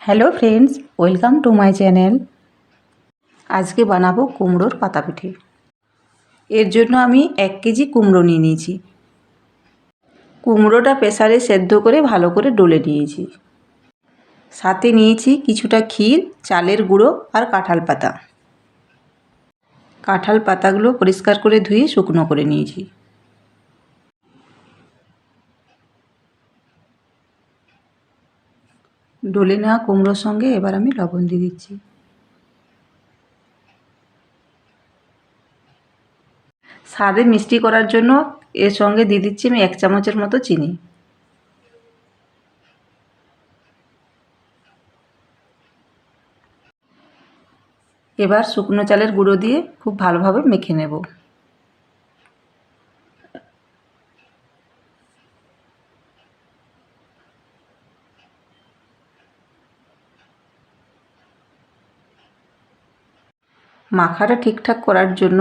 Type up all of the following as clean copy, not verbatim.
Hello friends, welcome to my channel. আজকে বানাবো কুমড়োর পাতা পিঠে। এর জন্য আমি 1 কেজি কুমড়ো নিয়ে নিয়েছি। কুমড়োটা প্রেসারে সেদ্ধ করে ভালো করে ডলে নিয়েছি। সাথে নিয়েছি কিছুটা ক্ষীর, চালের গুঁড়ো আর কাঁঠাল পাতা। কাঁঠাল পাতাগুলো পরিষ্কার করে ধুয়ে শুকনো করে নিয়েছি। ডলে নেওয়া কুমড়োর সঙ্গে এবার আমি লবণ দিয়ে দিচ্ছি। স্বাদে মিষ্টি করার জন্য এর সঙ্গে দিয়ে দিচ্ছি আমি 1 চামচের মতো চিনি। এবার শুকনো চালের গুঁড়ো দিয়ে খুব ভালোভাবে মেখে নেব। মাখাটা ঠিকঠাক করার জন্য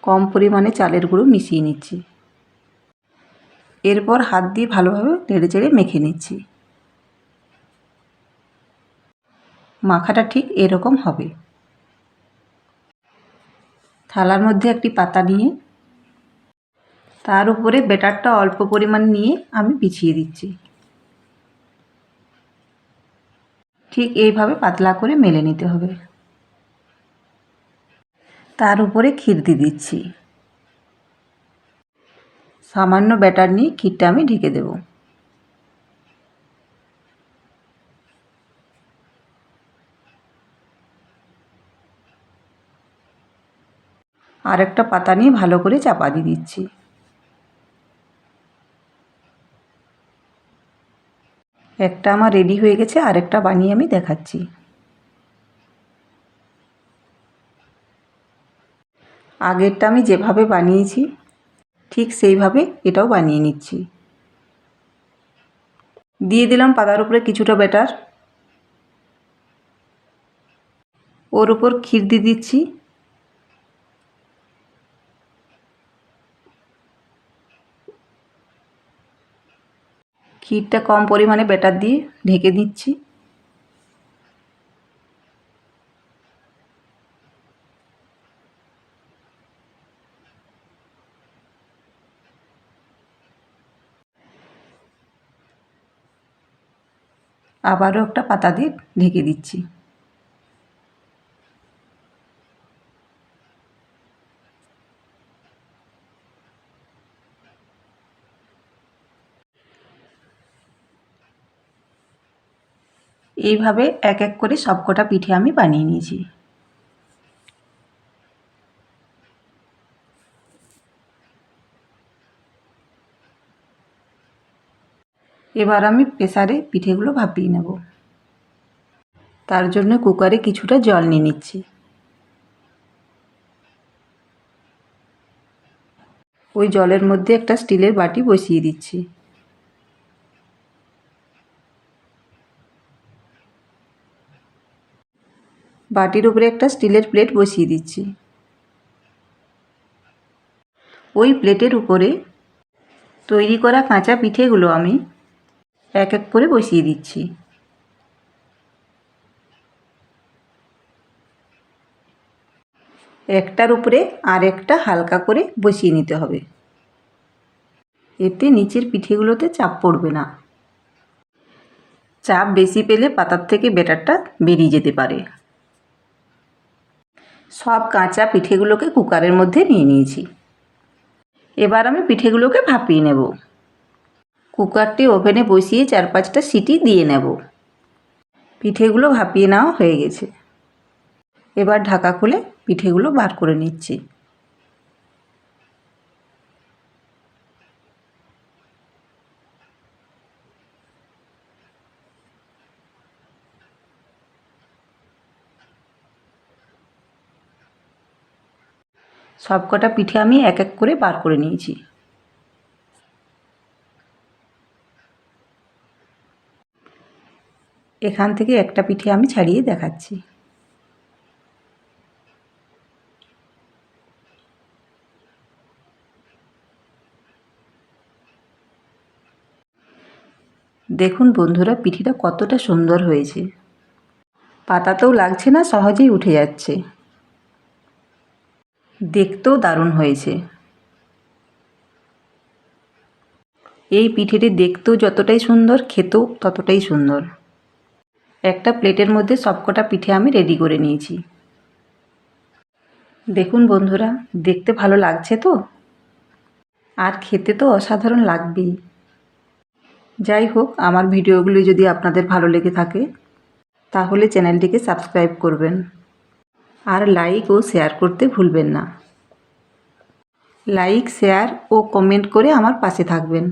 কম পরিমাণে চালের গুঁড়ো মিশিয়ে নিচ্ছি। এরপর হাত দিয়ে ভালোভাবে নেড়েচেড়ে মেখে নিচ্ছি। মাখাটা ঠিক এরকম হবে। থালার মধ্যে একটি পাতা নিয়ে তার উপরে ব্যাটারটা অল্প পরিমাণ নিয়ে আমি বিছিয়ে দিচ্ছি। ঠিক এইভাবে পাতলা করে মেলে নিতে হবে। তার উপরে ক্ষীর দিয়ে দিচ্ছি। সামান্য ব্যাটার নিয়ে ক্ষীরটা আমি ঢেকে দেব। আর একটা পাতা নিয়ে ভালো করে চাপা দিয়ে দিচ্ছি। একটা আমার রেডি হয়ে গেছে, আরেকটা বানিয়ে আমি দেখাচ্ছি। আগেরটা আমি যেভাবে বানিয়েছি ঠিক সেইভাবে এটাও বানিয়ে নিচ্ছি। দিয়ে দিলাম পাতার উপরে কিছুটা ব্যাটার। ওর উপর ক্ষীর দিয়ে দিচ্ছি। ক্ষীরটা কম পরিমাণে ব্যাটার দিয়ে ঢেকে দিচ্ছি। আবারও একটা পাতা দিয়ে ঢেকে দিচ্ছি। এইভাবে এক এক করে সবকটা পিঠে আমি বানিয়ে নিয়েছি। এবার আমি প্রেসারে পিঠেগুলো ভাপিয়ে নেব। তার জন্য কুকারে কিছুটা জল নিয়ে নিচ্ছি। ওই জলের মধ্যে একটা স্টিলের বাটি বসিয়ে দিচ্ছি। বাটির উপরে একটা স্টিলের প্লেট বসিয়ে দিচ্ছি। ওই প্লেটের উপরে তৈরি করা কাঁচা পিঠেগুলো আমি এক এক করে বসিয়ে দিচ্ছি। একটার উপরে আর একটা হালকা করে বসিয়ে নিতে হবে। এতে নিচের পিঠেগুলোতে চাপ পড়বে না। চাপ বেশি পেলে পাতার থেকে ব্যাটারটা বেরিয়ে যেতে পারে। সব কাঁচা পিঠেগুলোকে কুকারের মধ্যে নিয়ে নিয়েছি। এবার আমি পিঠেগুলোকে ভাপিয়ে নেব। কুকারটি ওভেনে বসিয়ে 4-5টা সিটি দিয়ে নেব। পিঠেগুলো ভাপিয়ে নেওয়া হয়ে গেছে। এবার ঢাকা খুলে পিঠেগুলো বার করে নিচ্ছি। সবকটা পিঠে আমি এক এক করে বার করে নিয়েছি। এখান থেকে একটা পিঠে আমি ছাড়িয়ে দেখাচ্ছি। দেখুন বন্ধুরা, পিঠেটা কতটা সুন্দর হয়েছে। পাতাতেও লাগছে না, সহজেই উঠে যাচ্ছে। দেখতেও দারুণ হয়েছে। এই পিঠেটি দেখতেও যতটাই সুন্দর, খেতেও ততটাই সুন্দর। একটা প্লেটের মধ্যে সবকটা পিঠে আমি রেডি করে নিয়েছি। দেখুন বন্ধুরা, দেখতে ভালো লাগছে তো, আর খেতে তো অসাধারণ লাগবেই। যাই হোক, আমার ভিডিওগুলি যদি আপনাদের ভালো লেগে থাকে তাহলে চ্যানেলটিকে সাবস্ক্রাইব করবেন, আর লাইক ও শেয়ার করতে ভুলবেন না। লাইক, শেয়ার ও কমেন্ট করে আমার পাশে থাকবেন।